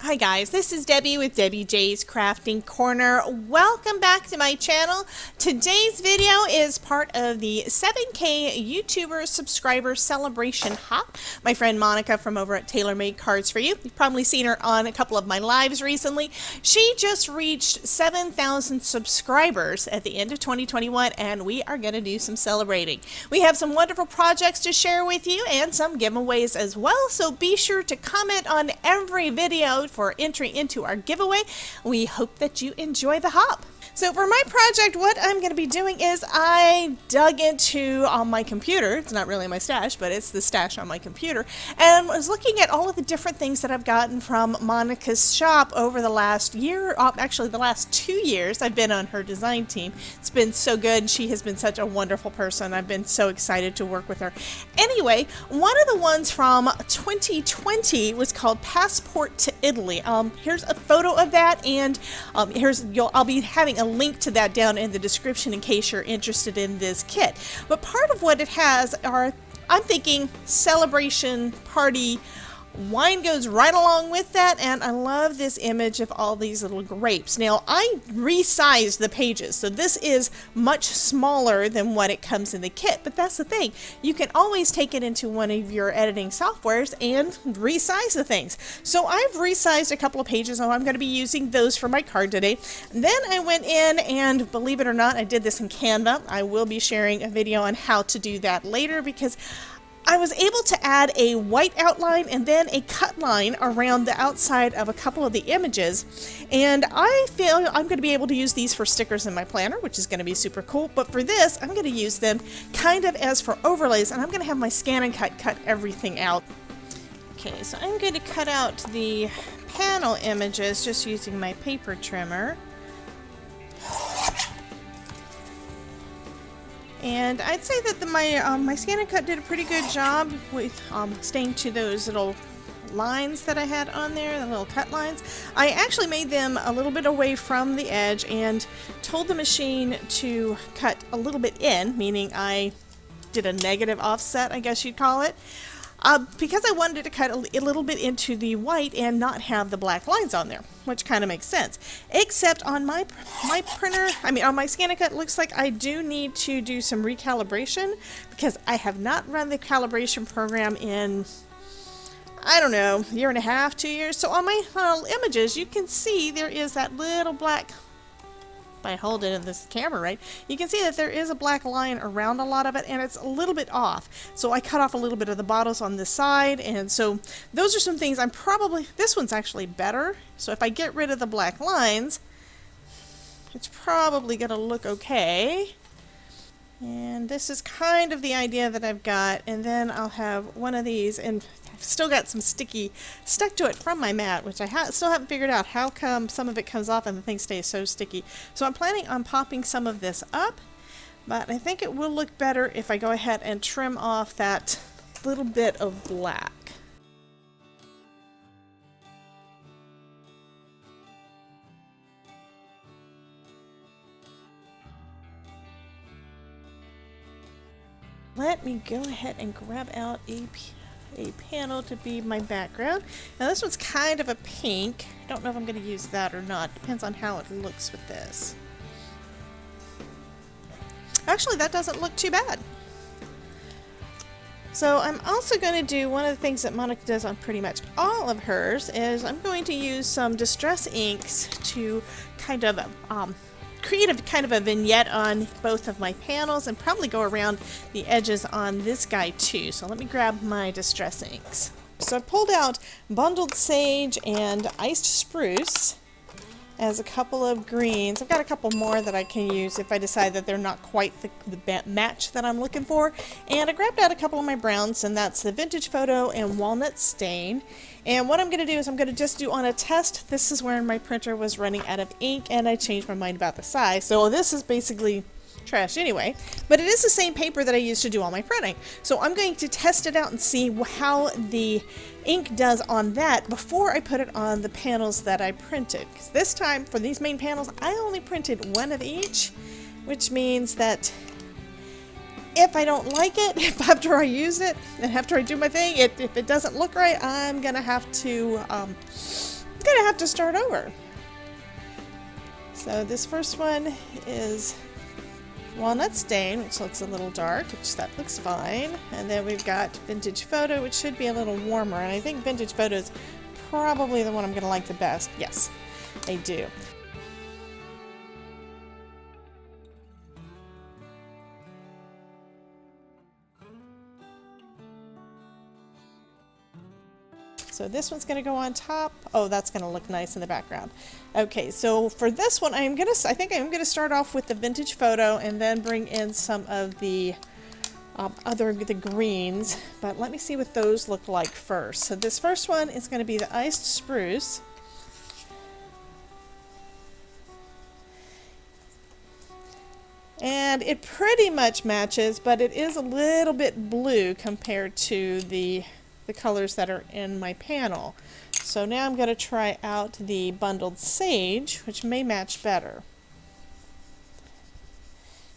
Hi guys, this is Debbie with Debbie J's Crafting Corner. Welcome back to my channel. Today's video is part of the 7K YouTuber subscriber celebration hop. My friend Monica from over at Tailor Made Cards for You. You've probably seen her on a couple of my lives recently. She just reached 7,000 subscribers at the end of 2021 and we are going to do some celebrating. We have some wonderful projects to share with you and some giveaways as well, so be sure to comment on every video for entry into our giveaway. We hope that you enjoy the hop. So for my project, what I'm going to be doing is I dug into on my computer. It's not really my stash, but it's the stash on my computer, and was looking at all of the different things that I've gotten from Monica's shop over the last year. Actually, the last 2 years I've been on her design team. It's been so good. She has been such a wonderful person. I've been so excited to work with her. Anyway, one of the ones from 2020 was called Passport to Italy. Here's a photo of that, and I'll be having a link to that down in the description in case you're interested in this kit. But part of what it has are, I'm thinking, celebration, party, wine goes right along with that, and I love this image of all these little grapes. Now, I resized the pages, so this is much smaller than what it comes in the kit, but that's the thing. You can always take it into one of your editing softwares and resize the things. So I've resized a couple of pages, and I'm going to be using those for my card today. And then I went in and, believe it or not, I did this in Canva. I will be sharing a video on how to do that later because I was able to add a white outline and then a cut line around the outside of a couple of the images, and I feel I'm going to be able to use these for stickers in my planner, which is going to be super cool. But for this, I'm going to use them kind of as for overlays, and I'm going to have my scan and cut everything out. Okay, so I'm going to cut out the panel images just using my paper trimmer. And I'd say that my scan and cut did a pretty good job with staying to those little lines that I had on there, the little cut lines. I actually made them a little bit away from the edge and told the machine to cut a little bit in, meaning I did a negative offset, I guess you'd call it. Because I wanted to cut a little bit into the white and not have the black lines on there, which kind of makes sense. Except on my printer, on my scan and cut, it looks like I do need to do some recalibration because I have not run the calibration program in, I don't know, a year and a half, 2 years. So on my images, you can see there is that little black. If I hold it in this camera right, you can see that there is a black line around a lot of it, and it's a little bit off. So I cut off a little bit of the bottles on this side, and so those are some things this one's actually better. So if I get rid of the black lines, it's probably going to look okay. And this is kind of the idea that I've got, and then I'll have one of these, and I've still got some sticky stuck to it from my mat, which I still haven't figured out how come some of it comes off and the thing stays so sticky. So I'm planning on popping some of this up, but I think it will look better if I go ahead and trim off that little bit of black. Let me go ahead and grab out a panel to be my background. Now this one's kind of a pink. I don't know if I'm going to use that or not. Depends on how it looks with this. Actually, that doesn't look too bad. So I'm also going to do one of the things that Monica does on pretty much all of hers is I'm going to use some distress inks to kind of create a vignette on both of my panels and probably go around the edges on this guy too. So let me grab my distress inks. So I pulled out bundled sage and iced spruce as a couple of greens. I've got a couple more that I can use if I decide that they're not quite the match that I'm looking for. And I grabbed out a couple of my browns, and that's the Vintage Photo and Walnut Stain. And what I'm going to do is I'm going to just do on a test. This is where my printer was running out of ink, and I changed my mind about the size. So this is basically trash anyway, but it is the same paper that I used to do all my printing. So I'm going to test it out and see how the ink does on that before I put it on the panels that I printed. Because this time for these main panels I only printed one of each, which means that if I don't like it, if after I use it and after I do my thing, if it doesn't look right, I'm gonna have to gonna have to start over. So this first one is walnut stain, which looks a little dark, which that looks fine. And then we've got vintage photo, which should be a little warmer. And I think vintage photo is probably the one I'm gonna like the best. Yes, I do. So this one's going to go on top. Oh, that's going to look nice in the background. Okay, so for this one, I think I'm going to start off with the vintage photo and then bring in some of the the greens. But let me see what those look like first. So this first one is going to be the iced spruce. And it pretty much matches, but it is a little bit blue compared to the colors that are in my panel. So now I'm going to try out the bundled sage, which may match better.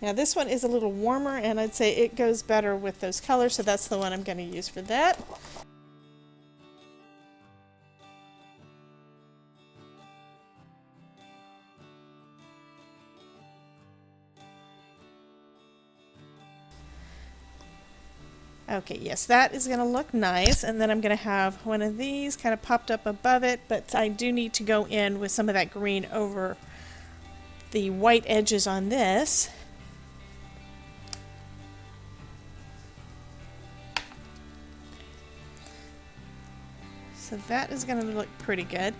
Now this one is a little warmer, and I'd say it goes better with those colors, so that's the one I'm going to use for that. Okay, yes, that is going to look nice, and then I'm going to have one of these kind of popped up above it, but I do need to go in with some of that green over the white edges on this. So that is going to look pretty good.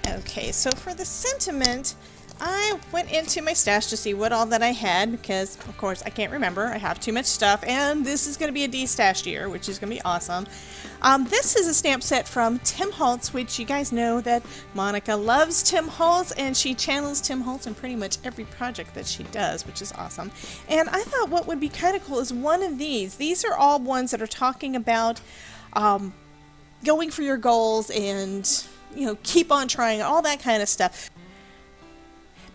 Okay, so for the sentiment, I went into my stash to see what all that I had because, of course, I can't remember. I have too much stuff, and this is going to be a de-stashed year, which is going to be awesome. This is a stamp set from Tim Holtz, which you guys know that Monica loves Tim Holtz, and she channels Tim Holtz in pretty much every project that she does, which is awesome. And I thought what would be kind of cool is one of these. These are all ones that are talking about going for your goals and, you know, keep on trying, all that kind of stuff.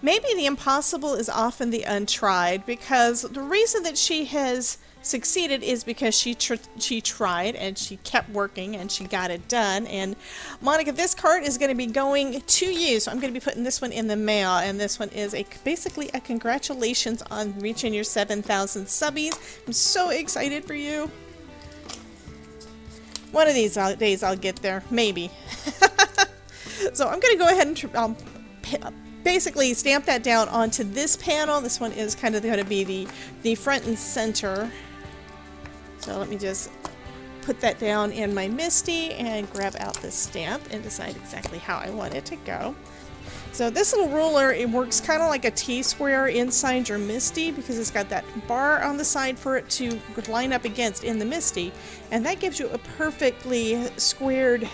Maybe the impossible is often the untried, because the reason that she has succeeded is because she tried and she kept working and she got it done. And Monica, this card is going to be going to you, so I'm going to be putting this one in the mail, and this one is basically a congratulations on reaching your 7,000 subbies. I'm so excited for you. One of these days I'll get there, maybe. So I'm going to go ahead and basically stamp that down onto this panel. This one is kind of going to be the front and center. So let me just put that down in my MISTI and grab out this stamp and decide exactly how I want it to go. So this little ruler, it works kind of like a T-square inside your MISTI because it's got that bar on the side for it to line up against in the MISTI, and that gives you a perfectly squared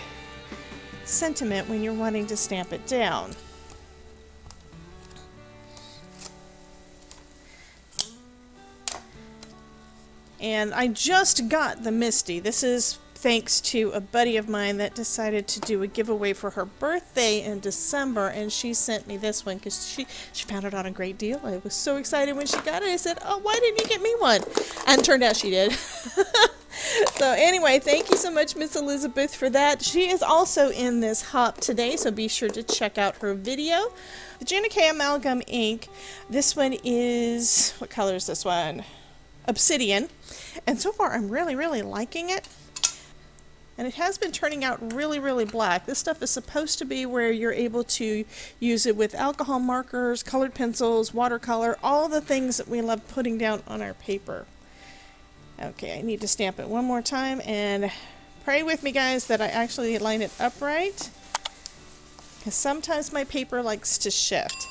sentiment when you're wanting to stamp it down. And I just got the MISTI. This is thanks to a buddy of mine that decided to do a giveaway for her birthday in December, and she sent me this one because she found it on a great deal. I was so excited when she got it. I said, oh, why didn't you get me one? And turned out she did. So anyway, thank you so much, Miss Elizabeth, for that. She is also in this hop today, so be sure to check out her video. The Gina K Amalgam ink, this one is, what color is this one? Obsidian. And so far I'm really liking it. And it has been turning out really black. This stuff is supposed to be where you're able to use it with alcohol markers, colored pencils, watercolor, all the things that we love putting down on our paper. Okay, I need to stamp it one more time, and pray with me, guys, that I actually line it upright, because sometimes my paper likes to shift.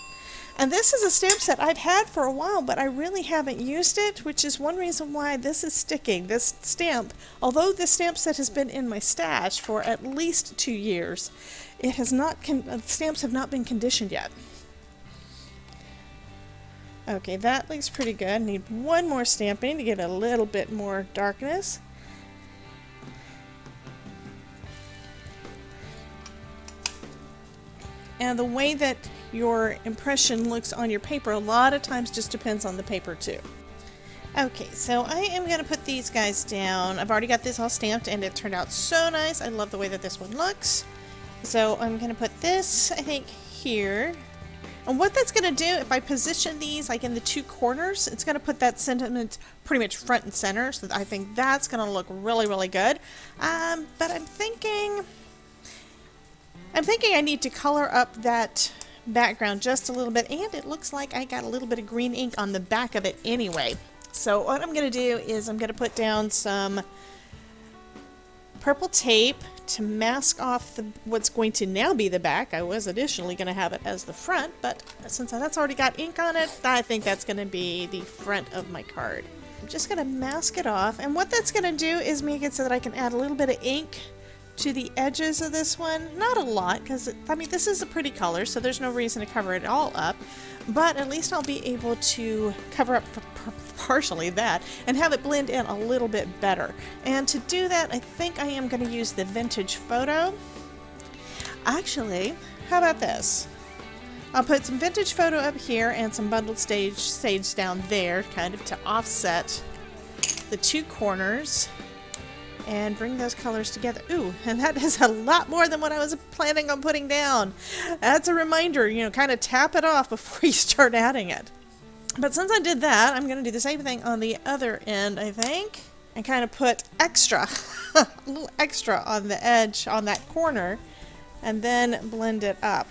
And this is a stamp set I've had for a while, but I really haven't used it, which is one reason why this is sticking. This stamp, although this stamp set has been in my stash for at least 2 years, it has not, stamps have not been conditioned yet. Okay, that looks pretty good. I need one more stamping to give it a little bit more darkness. And the way that your impression looks on your paper a lot of times just depends on the paper too. Okay, so I am going to put these guys down. I've already got this all stamped and it turned out so nice. I love the way that this one looks. So I'm going to put this, I think, here. And what that's going to do, if I position these like in the two corners, it's going to put that sentiment pretty much front and center. So I think that's going to look really, really good. But I'm thinking I need to color up that background just a little bit. And it looks like I got a little bit of green ink on the back of it anyway. So what I'm going to do is I'm going to put down some purple tape to mask off what's going to now be the back. I was initially going to have it as the front, but since that's already got ink on it, I think that's going to be the front of my card. I'm just going to mask it off, and what that's going to do is make it so that I can add a little bit of ink to the edges of this one. Not a lot, because I mean this is a pretty color, so there's no reason to cover it all up, but at least I'll be able to cover up partially that and have it blend in a little bit better. And to do that, I think I am going to use the vintage photo. Actually, how about this? I'll put some vintage photo up here and some bundled sage down there, kind of to offset the two corners and bring those colors together. Ooh, and that is a lot more than what I was planning on putting down. That's a reminder, you know, kind of tap it off before you start adding it. But since I did that, I'm going to do the same thing on the other end, I think, and kind of put extra, a little extra on the edge, on that corner, and then blend it up.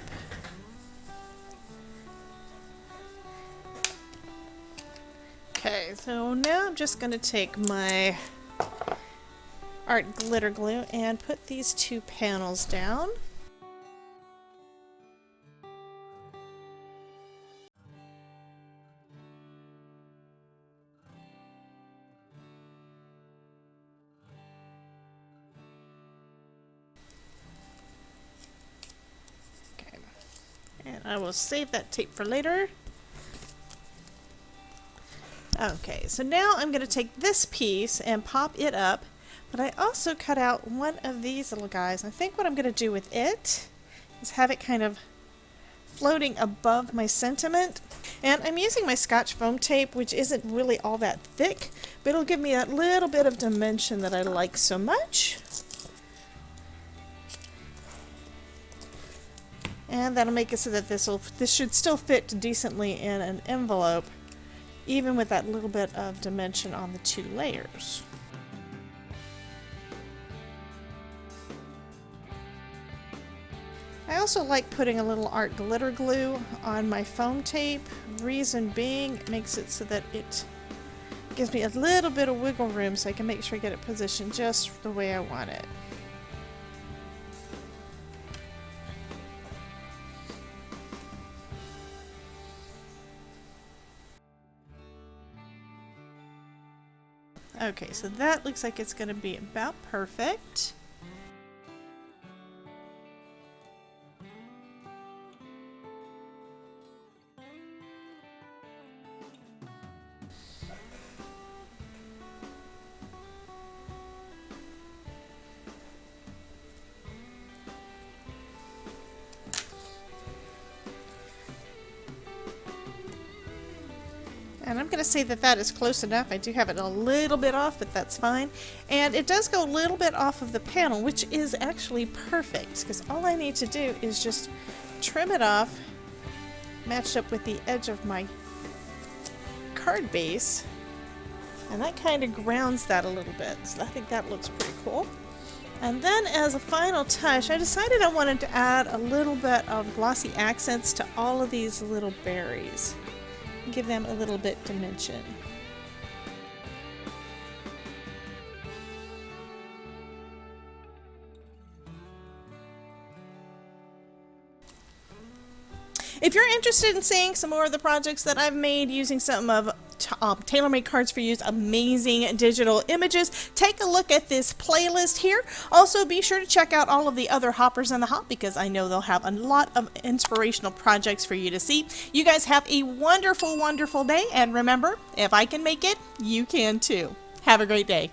Okay, so now I'm just going to take my art glitter glue and put these two panels down. Okay, and I will save that tape for later. Okay, so now I'm going to take this piece and pop it up, but I also cut out one of these little guys. I think what I'm going to do with it is have it kind of floating above my sentiment. And I'm using my Scotch foam tape, which isn't really all that thick, but it'll give me that little bit of dimension that I like so much. And that'll make it so that this should still fit decently in an envelope, even with that little bit of dimension on the two layers. I also like putting a little art glitter glue on my foam tape. Reason being, it makes it so that it gives me a little bit of wiggle room so I can make sure I get it positioned just the way I want it. Okay, so that looks like it's going to be about perfect. And I'm going to say that that is close enough. I do have it a little bit off, but that's fine. And it does go a little bit off of the panel, which is actually perfect, because all I need to do is just trim it off, matched up with the edge of my card base. And that kind of grounds that a little bit. So I think that looks pretty cool. And then as a final touch, I decided I wanted to add a little bit of glossy accents to all of these little berries. Give them a little bit dimension. If you're interested in seeing some more of the projects that I've made using some of TaylorMade Cards for You's amazing digital images, take a look at this playlist here. Also, be sure to check out all of the other hoppers in the hop, because I know they'll have a lot of inspirational projects for you to see. You guys have a wonderful, wonderful day, and remember, if I can make it, you can too. Have a great day.